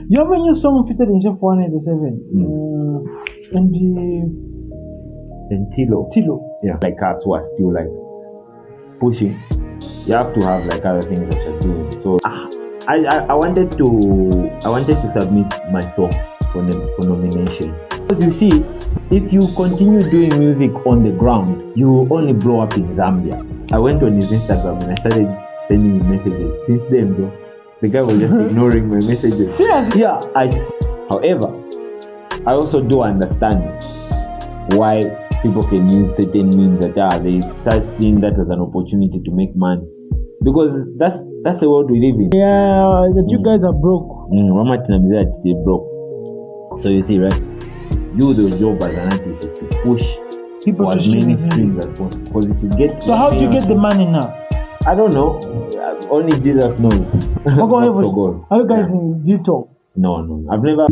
You have a new song featured in Chef 187. And Tilo. Yeah. Like us who are still like pushing. You have to have like other things that you're doing. So I wanted to submit my song for nomination. Because you see, if you continue doing music on the ground, you will only blow up in Zambia. I went on his Instagram and I started sending him messages. Since then, bro, the guy was just ignoring my messages. Seriously? Yeah. However, I also do understand why people can use certain means that they start seeing that as an opportunity to make money. Because that's the world we live in. Yeah, that you guys are broke. They broke. So you see, right? You, the job as an artist is to push People for to as many stream streams as possible. Because if you get So how do you get the money now? I don't know. Only Jesus knows. That's so good. Are you guys in Dito? No. I've never.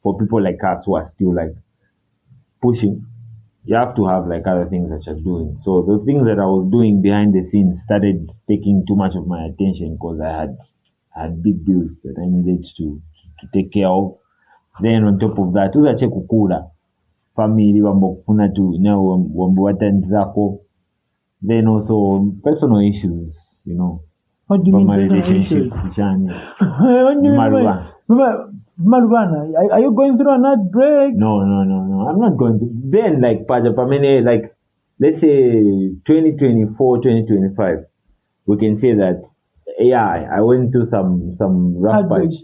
For people like us who are still like pushing, you have to have like other things that you're doing. So the things that I was doing behind the scenes started taking too much of my attention because I had big bills that I needed to take care of. Then on top of that, uzache kukula family wambo kufuna tu na wambo watanzako. Then also personal issues, you know. What do you mean my personal issues? What do you mean? Marubana, are you going through an outbreak? No. I'm not going to. Then, like, like, let's say 2024, 2025, we can say that, yeah, I went through some rough patch.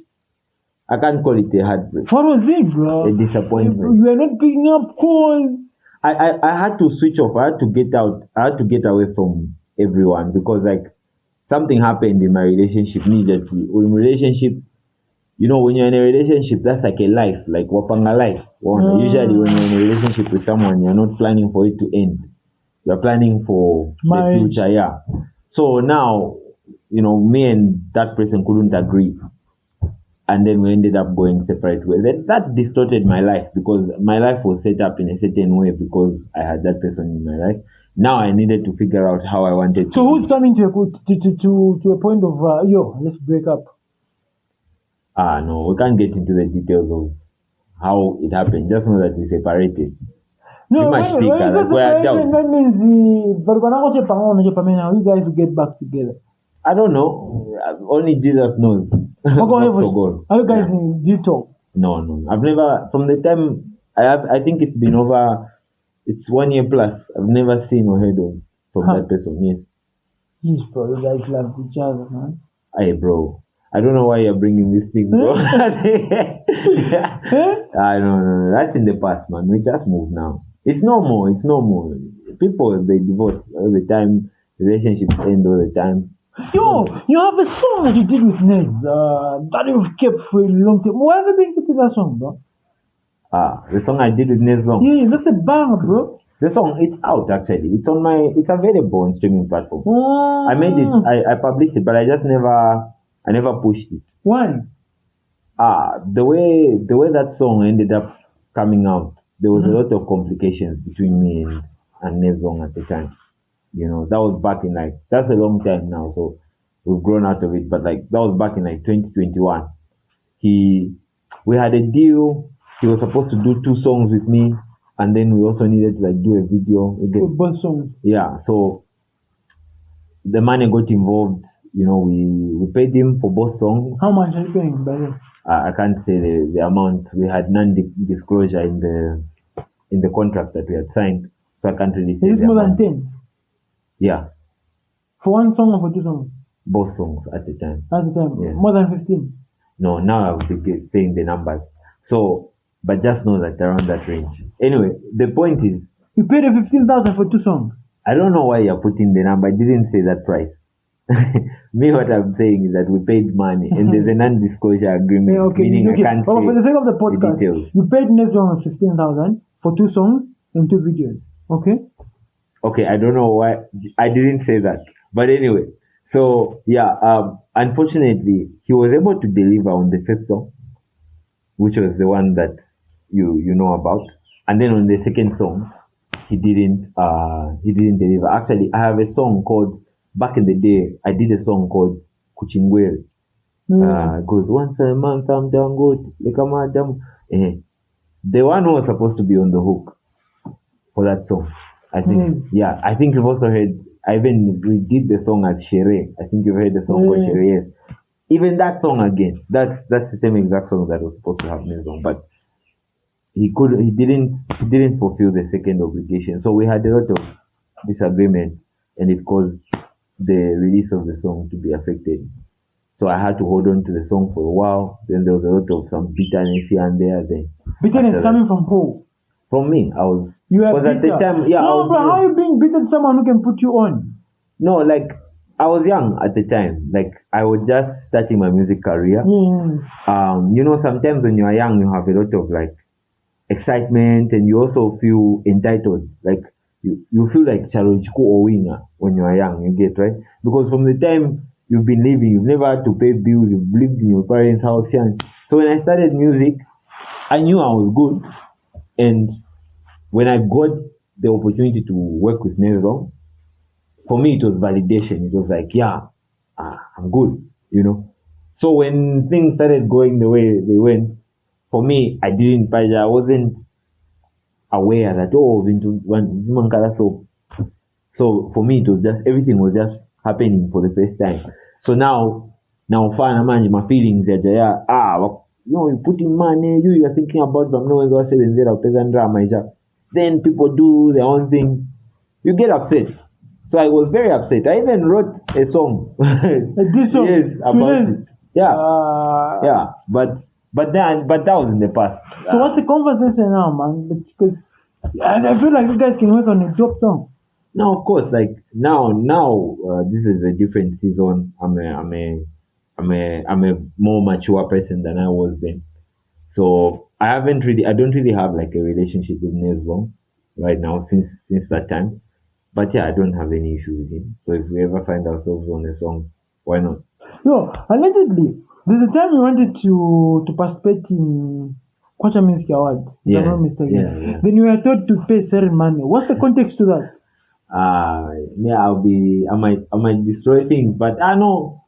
I can't call it a heartbreak. What was it, bro? A disappointment. You were not picking up calls. I had to switch off. I had to get out. I had to get away from everyone because, like, something happened in my relationship immediately. In relationship, you know, when you're in a relationship, that's like a life, like wapanga life. Usually when you're in a relationship with someone, you're not planning for it to end. You're planning for the future, yeah. So now, you know, me and that person couldn't agree. And then we ended up going separate ways. And that distorted my life because my life was set up in a certain way because I had that person in my life. Now I needed to figure out how I wanted to. So who's coming to a point of, let's break up? No, we can't get into the details of how it happened. Just know that we separated. No, that means you guys will get back together. I don't know. Only Jesus knows. So good. Are you guys in Dito? No. I've never, from the time, I think it's been over, it's 1 year plus. I've never seen or heard of from that person, yes. Yes, bro, you guys love each other, man. Hey, bro. I don't know why you're bringing this thing, bro. No. That's in the past, man. We just move now. It's no more. People, they divorce all the time. Relationships end all the time. Yo, you have a song that you did with Nez that you've kept for a long time. Why have you been keeping that song, bro? The song I did with Nez long. Yeah, that's a banger, bro. The song, it's out actually. It's available on streaming platform. I made it, I published it, but I never pushed it. Why? The way that song ended up coming out, there was a lot of complications between me and Nezong at the time. You know, that was back in that's a long time now, so we've grown out of it. But that was back in 2021. We had a deal. He was supposed to do 2 songs with me, and then we also needed to do a video. For both songs. Yeah, so the money got involved. You know, we paid him for both songs. How much are you paying by then? I can't say the amount. We had non-disclosure in the contract that we had signed, so I can't really say. Is it more than 10? Yeah. For 1 song or for 2 songs? Both songs at the time. At the time? Yeah. More than 15? No, now I will be saying the numbers. So, but just know that around that range. Anyway, the point is... You paid 15,000 for 2 songs? I don't know why you're putting the number. I didn't say that price. Me, what I'm saying is that we paid money, and there's a non-disclosure agreement, Okay, meaning okay. I can't But say for the sake of the the podcast, details. you paid Nezon 15,000 for 2 songs and 2 videos. Okay? Okay, I don't know why I didn't say that, but anyway. So yeah, unfortunately, he was able to deliver on the first song, which was the one that you know about, and then on the second song, he didn't deliver. Actually, I have a song called back in the day. I did a song called Kuchingwere. It goes once a month I'm down good, like a madam. The one who was supposed to be on the hook for that song. I think, yeah, I think you've also heard. I even redid the song as Shere. I think you've heard the song called Shere. Yes. Even that song again. That's the same exact song that was supposed to have Maison, but he didn't fulfill the second obligation. So we had a lot of disagreement, and it caused the release of the song to be affected. So I had to hold on to the song for a while. Then there was a lot of some bitterness here and there. Then bitterness coming from who? From me. You are because at bitter. the time, yeah. No, but how are you being bitter to someone who can put you on? No, like I was young at the time. Like I was just starting my music career. Sometimes when you are young, you have a lot of like excitement, and you also feel entitled. Like you feel like Charojiku or winner when you are young. You get right, because from the time you've been living, you've never had to pay bills. You've lived in your parents' house here. So when I started music, I knew I was good, and when I got the opportunity to work with Nezon, for me it was validation. It was like, yeah, I'm good, So when things started going the way they went, for me, I wasn't aware that into one so for me it was just everything was just happening for the first time. So now fine, my feelings are you putting money, you are thinking about them, no one's saying that then people do their own thing, you get upset. So I was very upset. I even wrote a song. This song? Yes, about it. Yeah. But that was in the past. So what's the conversation now, man? Because I feel like you guys can work on a dope song. Now, of course, like now, this is a different season. I'm a more mature person than I was then. So I don't really have like a relationship with Nezon right now since that time. But yeah, I don't have any issue with him. So if we ever find ourselves on a song, why not? Yo, allegedly, there's a time we wanted to participate in Corruption-Ep-Breke. Yeah. Then you were told to pay certain money. What's the context to that? I might destroy things, but I know.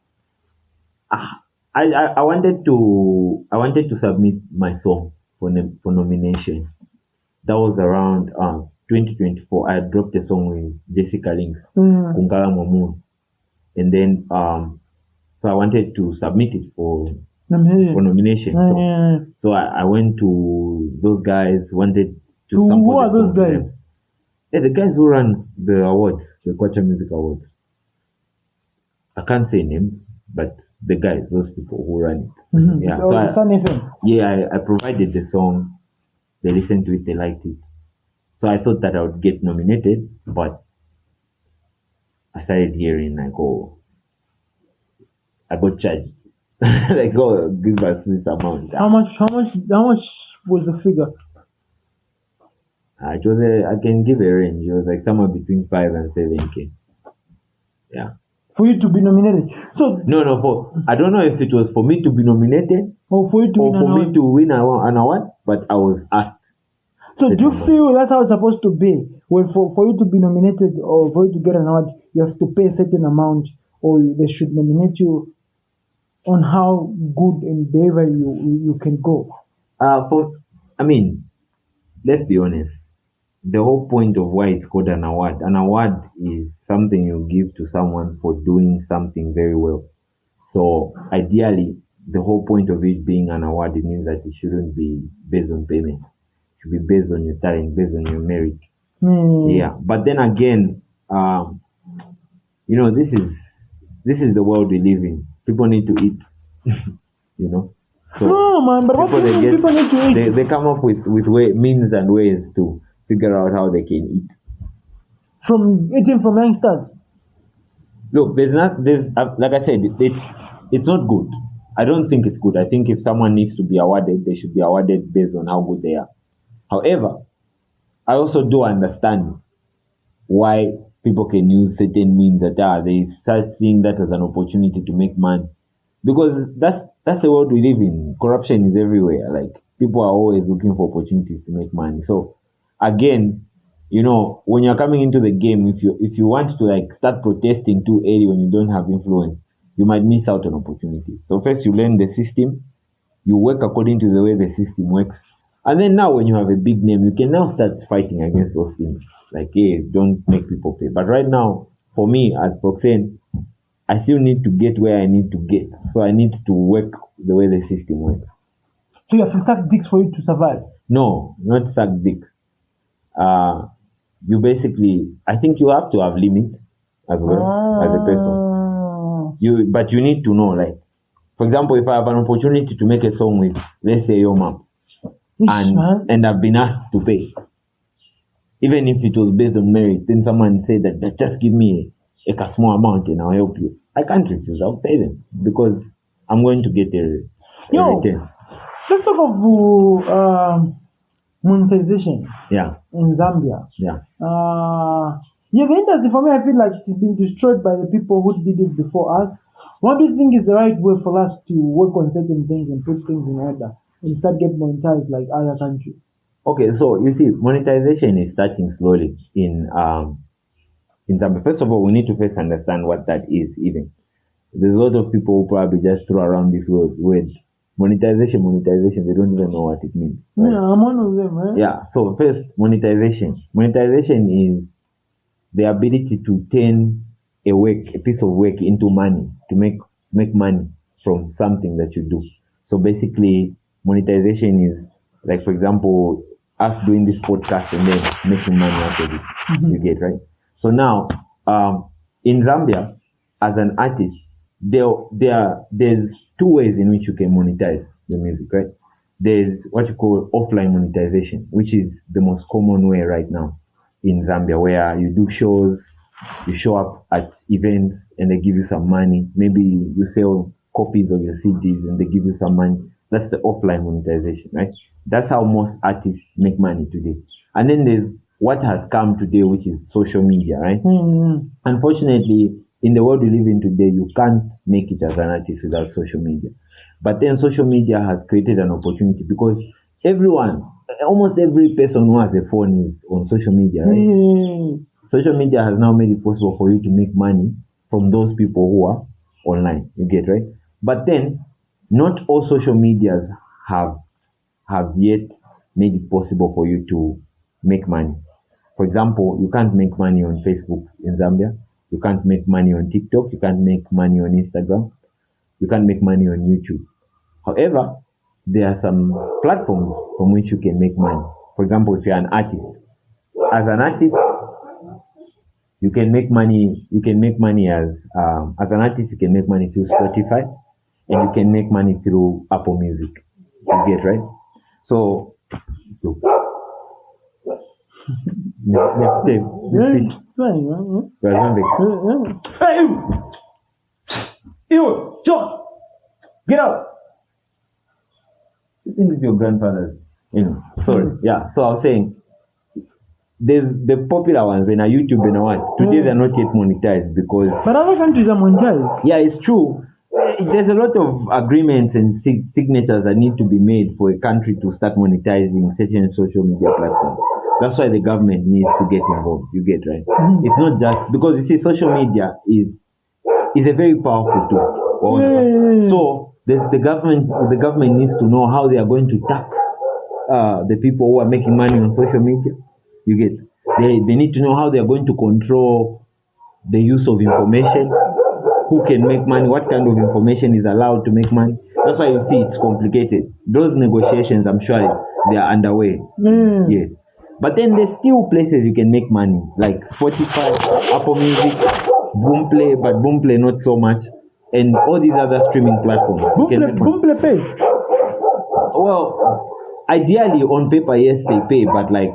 I wanted to submit my song for nomination. That was around 2024. I dropped a song with Jessica Links, Kunkala Momun, and then so I wanted to submit it for nomination. So I went to those guys, wanted to sample. Who are those guys? Yeah, the guys who run the awards, the Kwacha Music Awards. I can't say names, but the guys, those people who run it. Yeah. So I provided the song. They listened to it, they liked it. So I thought that I would get nominated, but I started hearing like, I got charged. Like, give us this amount. How much was the figure? It was I can give a range. It was like somewhere between 5 and 7K. Yeah. For you to be nominated. So no, I don't know if it was for me to be nominated or for you to win an award, but I was asked. So do you feel that's how it's supposed to be? Well, for you to be nominated or for you to get an award, you have to pay a certain amount, or they should nominate you on how good and behavior you can go. Let's be honest. The whole point of why it's called an award is something you give to someone for doing something very well. So ideally, the whole point of it being an award, it means that it shouldn't be based on payments. It should be based on your talent, based on your merit. Yeah. But then again, this is the world we live in. People need to eat. So no, man, but people need to eat. They come up with means and ways to figure out how they can eat. From eating from youngsters? Look, there's like I said, it's not good. I don't think it's good. I think if someone needs to be awarded, they should be awarded based on how good they are. However, I also do understand why people can use certain means that they start seeing that as an opportunity to make money, because that's the world we live in. Corruption is everywhere. Like, people are always looking for opportunities to make money. So again, when you're coming into the game, if you want to like start protesting too early when you don't have influence, you might miss out on opportunities. So first you learn the system, you work according to the way the system works, and then now when you have a big name, you can now start fighting against those things. Like, hey, don't make people pay. But right now, for me as PROXQNE, I still need to get where I need to get. So I need to work the way the system works. So you have to suck dicks for you to survive? No, not suck dicks. You basically, I think you have to have limits as well as a person. But you need to know, like, for example, if I have an opportunity to make a song with, let's say, your moms, and I've been asked to pay, even if it was based on merit, then someone said that just give me a small amount and I'll help you. I can't refuse. I'll pay them because I'm going to get a return. Let's talk of monetization. Yeah. In Zambia. Yeah. The industry, for me, I feel like it's been destroyed by the people who did it before us. What do you think is the right way for us to work on certain things and put things in order and start getting monetized like other countries? Okay, so you see, monetization is starting slowly in Zambia. First of all, we need to first understand what that is. Even there's a lot of people who probably just throw around this word monetization. They don't even know what it means. Right? Yeah, I'm one of them, right? Yeah. So first, monetization is the ability to turn a piece of work into money, to make money from something that you do. So basically, monetization is like, for example, us doing this podcast and then making money out of it. Mm-hmm. You get, right? So now, in Zambia, as an artist, there's two ways in which you can monetize your music, right? There's what you call offline monetization, which is the most common way right now in Zambia, where you do shows, you show up at events and they give you some money. Maybe you sell copies of your CDs and they give you some money. That's the offline monetization, right? That's how most artists make money today. And then there's what has come today, which is social media, right? Mm-hmm. Unfortunately, in the world we live in today, you can't make it as an artist without social media. But then social media has created an opportunity because almost every person who has a phone is on social media, right? Mm-hmm. Social media has now made it possible for you to make money from those people who are online, you get, right? But then, not all social medias have yet made it possible for you to make money. For example, you can't make money on Facebook in Zambia. You can't make money on TikTok. You can't make money on Instagram. You can't make money on YouTube. However, there are some platforms from which you can make money. For example, if you're an artist, as an artist, you can make money. You can make money as an artist. You can make money through Spotify, and you can make money through Apple Music. You get, right? So it's fine, man. Hey, you, John, get out. You think it's your grandfather's? Sorry. Yeah. So I was saying, there's the popular ones when YouTube and what. Today they're not yet monetized because. But other countries are monetized. Yeah, it's true. There's a lot of agreements and signatures that need to be made for a country to start monetizing certain social media platforms. That's why the government needs to get involved. You get, right? Mm-hmm. It's not just because you see, social media is a very powerful tool. Yeah. So the government needs to know how they are going to tax the people who are making money on social media. You get, they need to know how they are going to control the use of information. Who can make money? What kind of information is allowed to make money? That's why you see it's complicated. Those negotiations, I'm sure they are underway. Mm. Yes. But then there's still places you can make money, like Spotify, Apple Music, Boomplay, but Boomplay not so much, and all these other streaming platforms. Boomplay pays? Well, ideally on paper, yes, they pay, but like,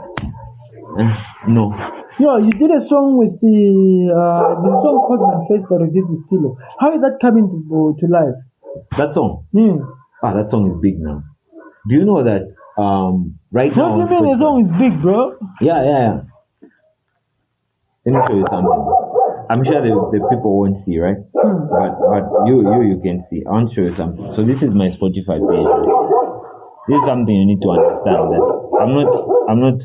no. Yo, you did a song with the song called Manifest that you did with Tilo. How is that coming to life? That song? Hmm. That song is big now. Do you know that right now? What do you mean the song is big, bro? Yeah. Let me show you something. I'm sure the people won't see, right? But you can see. I want to show you something. So this is my Spotify page, right? This is something you need to understand, that I'm not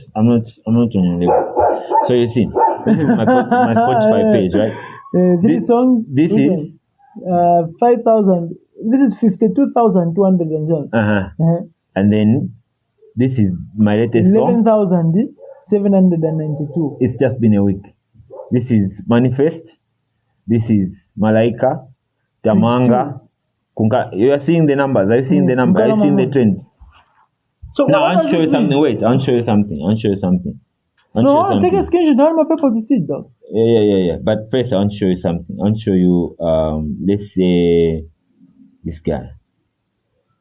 on your level. So you see, this is my Spotify page, right? This song. This is 5,000. This is 52,200 and and then this is my latest song. 11,792. It's just been a week. This is Manifest. This is Malaika, Tamanga, Kunka. You are seeing the numbers. Are you seeing the number? Are you seeing the trend? So now I want to show you something. Wait, I want to show you something. No, take a screenshot. I want my people to see it, though. Yeah. But first, I want to show you something. I want to show you, let's say, this guy.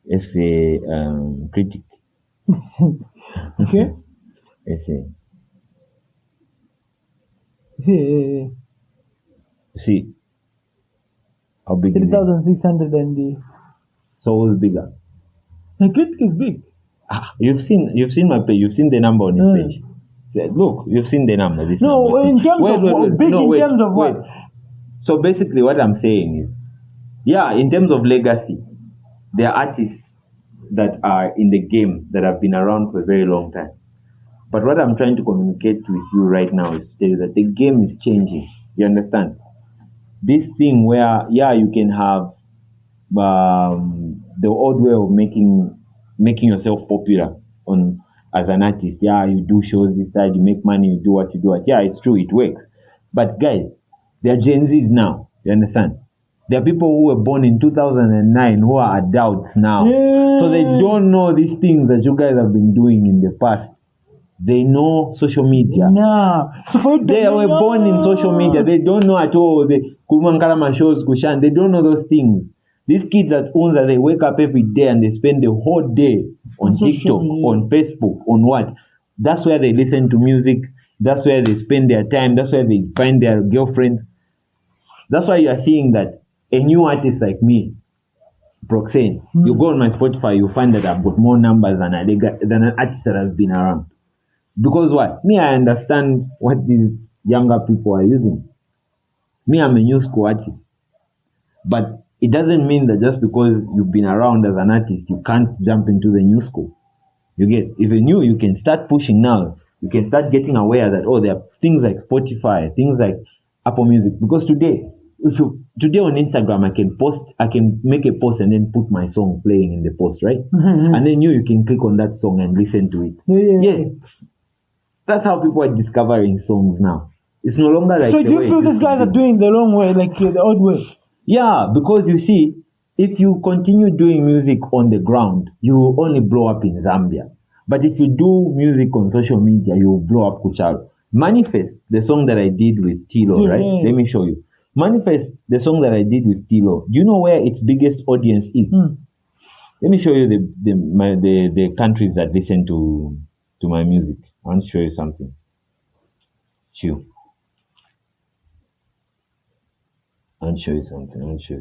Let's say, Critic. Okay. Let's say. Yeah. See how big 3,600 and so who's bigger? The Critic is big. You've seen my page. You've seen the number on his page. Look, you've seen the number. This no, number. in terms of big. In terms of what? So basically, what I'm saying is, in terms of legacy, there are artists that are in the game that have been around for a very long time. But what I'm trying to communicate with you right now is to tell you that the game is changing. You understand? This thing where, you can have the old way of making yourself popular as an artist. You do shows this side, you make money, you do what you do. It's true, it works. But guys, there are Gen Zs now. You understand? There are people who were born in 2009 who are adults now. Yeah. So they don't know these things that you guys have been doing in the past. They know social media. No. So they were born in social media. They don't know at all the Kumankarama shows, Kushan. They don't know those things. These kids at Unza, they wake up every day and they spend the whole day on TikTok, on Facebook, on what? That's where they listen to music. That's where they spend their time. That's where they find their girlfriends. That's why you are seeing that a new artist like me, EPD14-PROXQNE, you go on my Spotify, you find that I've got more numbers than an artist that has been around. Because what? Me, I understand what these younger people are using. Me, I'm a new school artist. But it doesn't mean that just because you've been around as an artist, you can't jump into the new school. You get, if you're new, you can start pushing now. You can start getting aware that, there are things like Spotify, things like Apple Music. Because today on Instagram, I can make a post and then put my song playing in the post, right? And then you can click on that song and listen to it. Yeah. That's how people are discovering songs now. It's no longer like. So do you feel these guys are doing the wrong way, like the old way? Yeah, because you see, if you continue doing music on the ground, you will only blow up in Zambia. But if you do music on social media, you will blow up Kuchalo. Manifest, the song that I did with Tilo, right? Let me show you. Manifest, the song that I did with Tilo. Do you know where its biggest audience is? Let me show you the countries that listen to my music. I want to show you something. I want to show you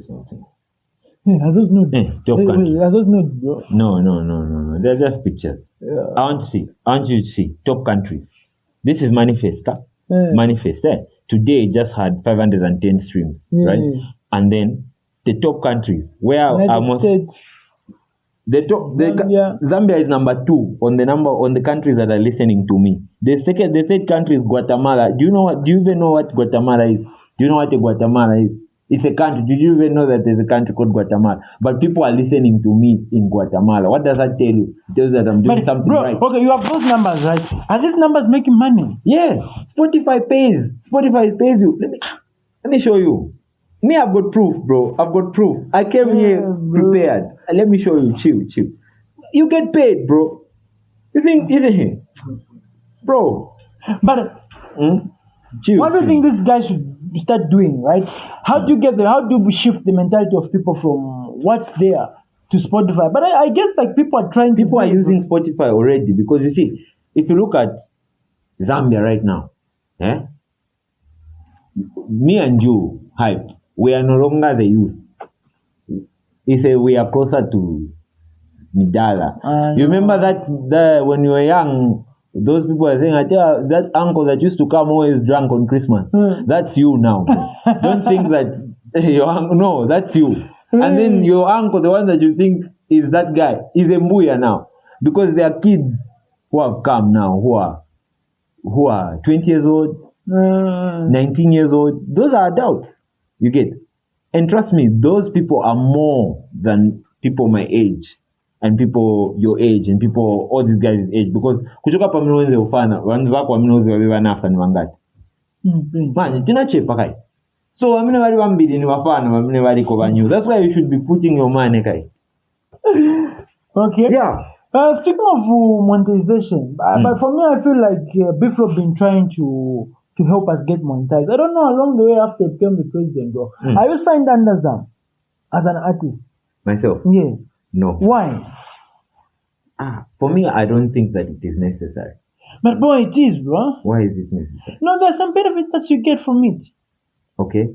something. Yeah, are those nudes? Are those nudes, bro? No. They're just pictures. Yeah. I want you to see top countries. This is Manifest. Manifest. Today it just had 510 streams, right? And then the top countries where almost Zambia is number 2 on the countries that are listening to me. The third country is Guatemala. Do you even know what Guatemala is? Do you know what a Guatemala is? It's a country. Did you even know that there's a country called Guatemala? But people are listening to me in Guatemala. What does that tell you? It tells you that I'm doing something right. Okay, you have those numbers, right? Are these numbers making money? Yeah. Spotify pays you. Let me show you. Me, I've got proof, bro. I've got proof. I came here prepared. Let me show you. Chill. You get paid, bro. You think, bro? But what do you think this guy should start doing, right? How do you get there? How do we shift the mentality of people from what's there to Spotify? But I guess like people are using Spotify already, because you see, if you look at Zambia right now, Eh? Me and you, Hype, we are no longer the youth. He said we are closer to Midala. You remember that when you were young, those people were saying, I tell you, that uncle that used to come always drunk on Christmas. That's you now. Don't think that your uncle, no, that's you. And then your uncle, the one that you think is that guy, is a Mbuya now. Because there are kids who have come now who are 20 years old, 19 years old. Those are adults. You get? And trust me, those people are more than people my age and people your age and people all these guys' age. Because kuchoka pamino wenze ufana, wanzu wako wamino wenze wabiwa nafa ni wangati. Man, tina chepa kai. So wamino wali wambili ni wafana, wamino wali kobanyu. That's why you should be putting your money kai. Okay. Yeah. Speaking of monetization, but for me, I feel like Biflo been trying to help us get monetized. I don't know along the way after he became the president, though. Are you signed under them as an artist? Myself? Yeah. No. Why? For me, I don't think that it is necessary. But boy, it is, bro. Why is it necessary? No, there's some benefit that you get from it. Okay.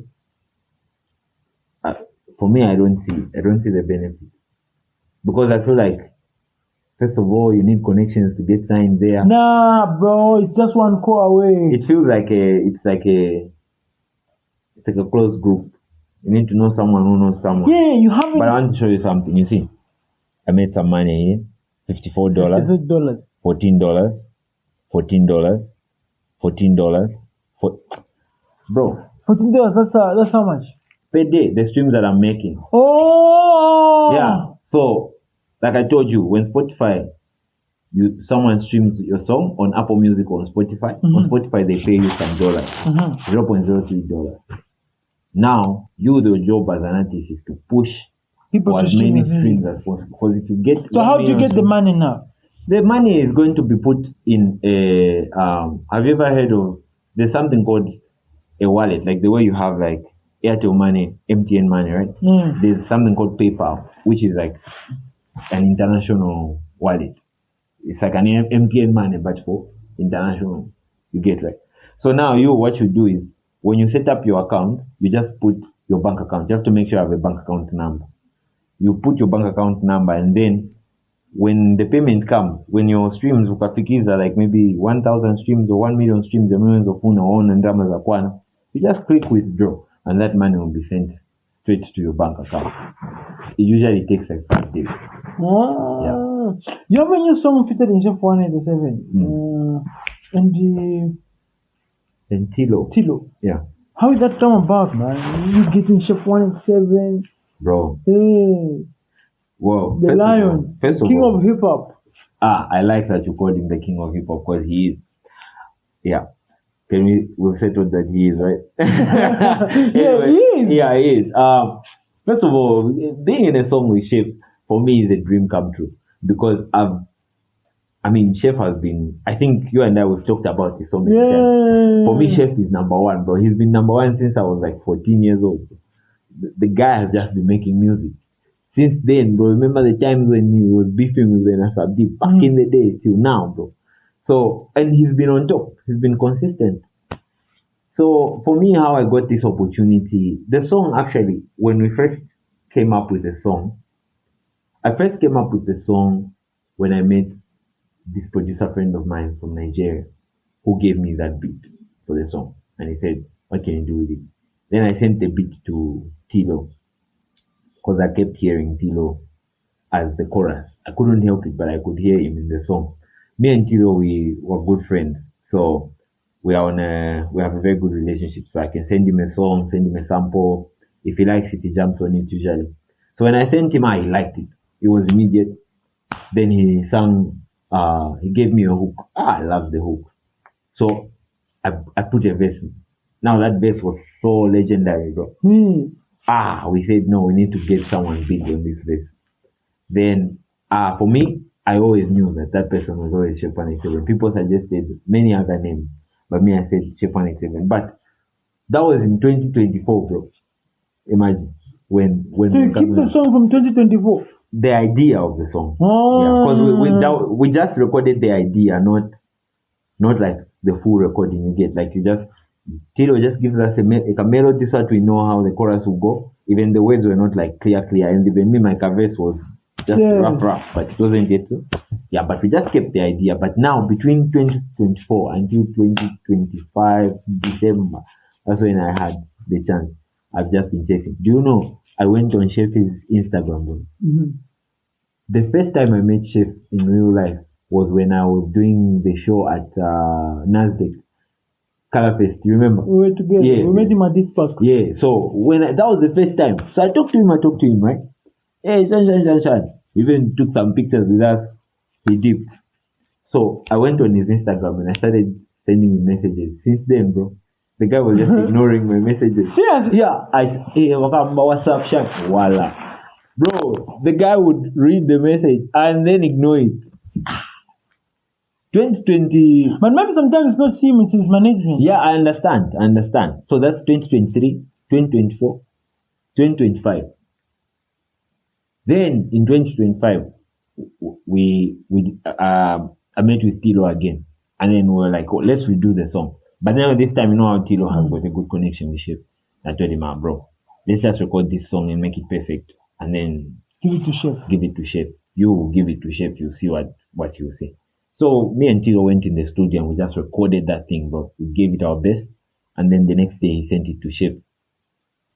For me, I don't see the benefit. Because I feel like, first of all, you need connections to get signed there. Nah, bro, it's just one call away. It feels like it's like a closed group. You need to know someone who knows someone. Yeah, you haven't. But I want to show you something. You see, I made some money here. $54. $14. $14. $14. Bro. $14. That's how much? Per day, the streams that I'm making. Oh. Yeah. So, like I told you, when Spotify, someone streams your song on Apple Music or on Spotify, on Spotify they pay you some dollars, $0.03. Now, your job as an artist is to push people for to as many streams as possible. Because if you get, so how do you get the money now? The money is going to be put in a. Have you ever heard of? There's something called a wallet, like the way you have like Airtel money, MTN money, right? There's something called PayPal, which is like an international wallet. It's like an MTN money, but for international. You get, right? So now what you do is, when you set up your account, you just put your bank account. You have to make sure you have a bank account number. You put your bank account number, and then when the payment comes, when your streams ukafikiza like maybe 1,000 streams or 1 million streams, the millions of unaona ndama za kwana, you just click withdraw, and that money will be sent straight to your bank account. It usually takes like 5 days. Yeah. You have a new song featured in Chef 187. And Tilo. Yeah. How did that come about, man? You getting Chef 187? Bro. Hey. Whoa. The Lion. King of hip hop. I like that you called him the King of hip hop because he is. Yeah. We've settled that he is, right? Yeah, he is. Yeah, he is. First of all, being in a song with Chef, for me, is a dream come true. Because Chef has been, I think you and I, we've talked about this so many times. For me, Chef is number one, bro. He's been number one since I was like 14 years old. The guy has just been making music. Since then, bro, remember the times when he was beefing with Nasabdi back in the day till now, bro. So, and he's been on top. He's been consistent. So, for me, how I got this opportunity, the song actually, when we first came up with the song, I first came up with the song when I met this producer friend of mine from Nigeria who gave me that beat for the song. And he said, what can you do with it? Then I sent the beat to Tilo because I kept hearing Tilo as the chorus. I couldn't help it, but I could hear him in the song. Me and Tilo, we were good friends. So we have a very good relationship. So I can send him a song, send him a sample. If he likes it, he jumps on it usually. So when I sent him, he liked it. It was immediate. Then he sang, he gave me a hook. I love the hook. So I put a verse. Now that verse was so legendary, bro. We said, no, we need to get someone big on this verse. Then, for me, I always knew that person was always Chef 187. People suggested many other names, but me, I said Chef 187. But that was in 2024, bro. Imagine when. So you keep the song from 2024. The idea of the song. Oh. Yeah, because we just recorded the idea, not like the full recording. You get like Tilo just gives us a melody so that we know how the chorus will go. Even the words were not like clear, and even me, my verse was just rough, but it wasn't yet. Yeah, but we just kept the idea. But now between 2024 until 2025 December, that's when I had the chance. I've just been chasing. Do you know? I went on Chef's Instagram, bro. Mm-hmm. The first time I met Chef in real life was when I was doing the show at Nasdaq Colorfest. You remember? We were together. Yeah, we met him at this park. Yeah. So that was the first time. So I talked to him, right? Hey, Shan. Even took some pictures with us. He dipped. So I went on his Instagram and I started sending him messages. Since then, bro, the guy was just ignoring my messages. Seriously? Yeah. What's up, Shan? Voila. Bro, the guy would read the message and then ignore it. 2020. But maybe sometimes it's not him, it's his management. Yeah, I understand. So that's 2023, 2024, 2025. Then in 2025, I met with Tilo again, and then we were like, oh, let's redo the song. But then this time, you know how Tilo has got a good connection with Chef. I told him, bro, let's just record this song and make it perfect, and then give it to Chef. You give it to Chef. You see what you say. So me and Tilo went in the studio and we just recorded that thing, bro. We gave it our best, and then the next day he sent it to Chef.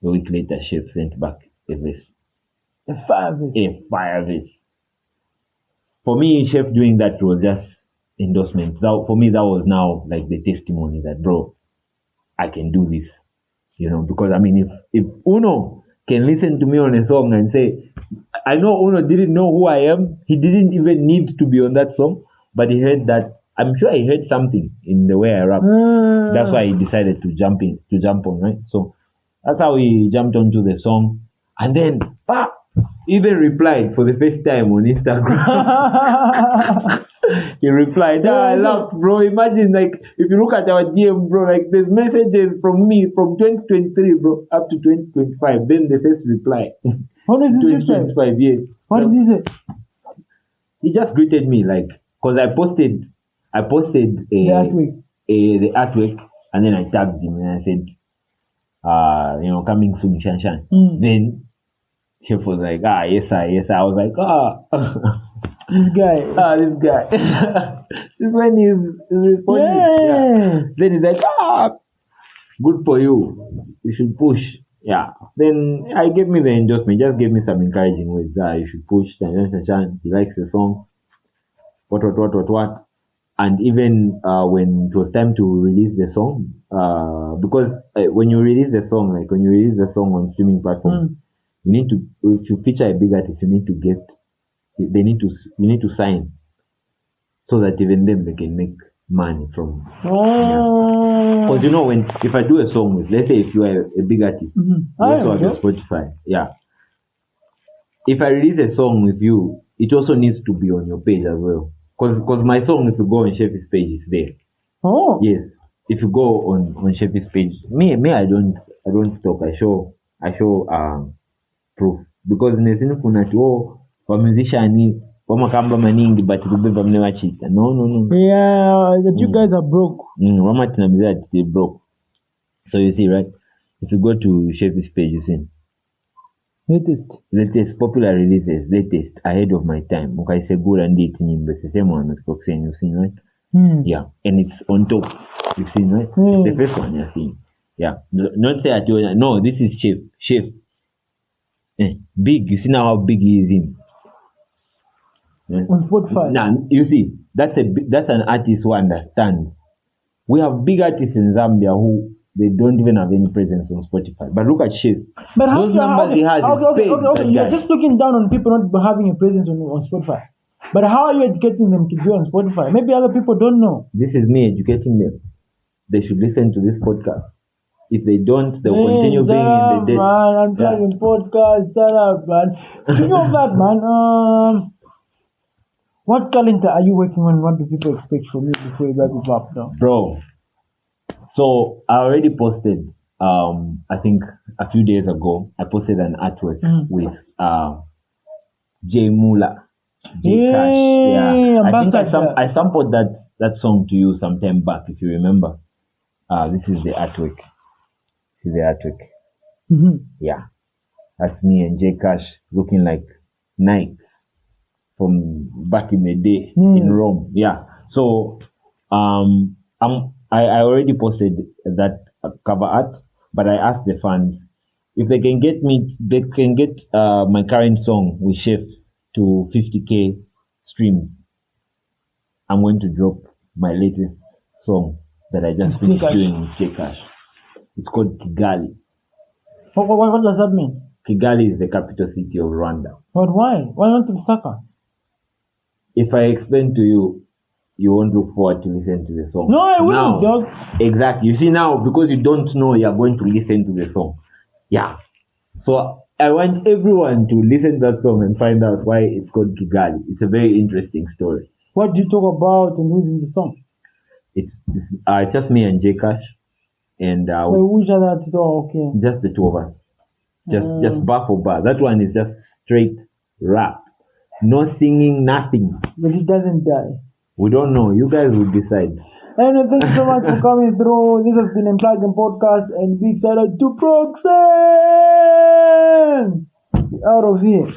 A week later, Chef sent back a verse. A fire verse. For me, Chef doing that was just endorsement. For me, that was now like the testimony that, bro, I can do this. You know, because I mean, if Uno can listen to me on a song and say, I know Uno didn't know who I am. He didn't even need to be on that song, but he heard that. I'm sure he heard something in the way I rap. That's why he decided to jump on, right? So that's how he jumped onto the song. And then, even replied for the first time on Instagram. He replied, I laughed, bro. Imagine, like, if you look at our DM, bro, like, there's messages from me from 2023, bro, up to 2025. Then the first reply. What is this 2025, yes. What did he say? He just greeted me, like, because I posted the artwork, and then I tagged him and I said, coming soon, Shan. Then Chef was like, yes, sir. I was like, this guy. This is when he's responding. Yeah. Then he's like, good for you. You should push. Yeah. Then I gave me the endorsement. Just gave me some encouraging words. You should push. Shan. He likes the song. What. And even when it was time to release the song, because when you release the song on streaming platforms, you need to, if you feature a big artist, you need to sign, so that even them they can make money from. Because if I do a song with, let's say if you are a big artist, you also have your Spotify. Yeah. If I release a song with you, it also needs to be on your page as well. Because my song, if you go on Chef's page, it's there. Oh. Yes. If you go on Chef's page, me I don't stop. I show proof. Because nesini kuna kwa musician wamakamba maningi but kubeba mnewa chita. No. Yeah, that you guys are broke. Wamatina mzee they broke. So you see, right? If you go to Chef's page, you see. Latest popular releases, latest ahead of my time. Okay, it's a good and it the same one with Up-Workng, you've seen, right? Yeah, and it's on top. You've seen, right? It's the first one you've seen. Yeah, not say at you. No, this is Chef. Big. You see now how big he is him. On Spotify. Now you see that's an artist who understands. We have big artists in Zambia who they don't even have any presence on Spotify. But look at Chef. But those numbers he has. Okay. You're just looking down on people not having a presence on Spotify. But how are you educating them to be on Spotify? Maybe other people don't know. This is me educating them. They should listen to this podcast. If they don't, they'll continue being in the dead. Man, I'm trying podcast. Shut up, man. Speaking of that, man, what calendar are you working on? What do people expect from you before you wrap it up now? Bro, so I already posted, I think a few days ago, I posted an artwork with J Mula. J-Cash. Yeah. I think Ambassador. I sampled that song to you some time back, if you remember. This is the artwork. This is the artwork. Yeah. That's me and J-Cash looking like knights from back in the day in Rome. Yeah. So I already posted that cover art, but I asked the fans if they can get my current song with Chef to 50K streams. I'm going to drop my latest song that I just finished doing with J-Cash. It's called Kigali. What does that mean? Kigali is the capital city of Rwanda. But why? Why not Lusaka? If I explain to you, you won't look forward to listen to the song. No, I will, dog. Exactly. You see now, because you don't know, you're going to listen to the song. Yeah. So I want everyone to listen to that song and find out why it's called Kigali. It's a very interesting story. What do you talk about and who's in the song? It's just me and J-Cash. And which other artists? Oh, okay. Just the two of us. Just bar for bar. That one is just straight rap. No singing, nothing. But it doesn't die. We don't know. You guys will decide. Anyway, thank you so much for coming through. This has been Up-Workng podcast, and big shout out to PROXQNE! Out of here.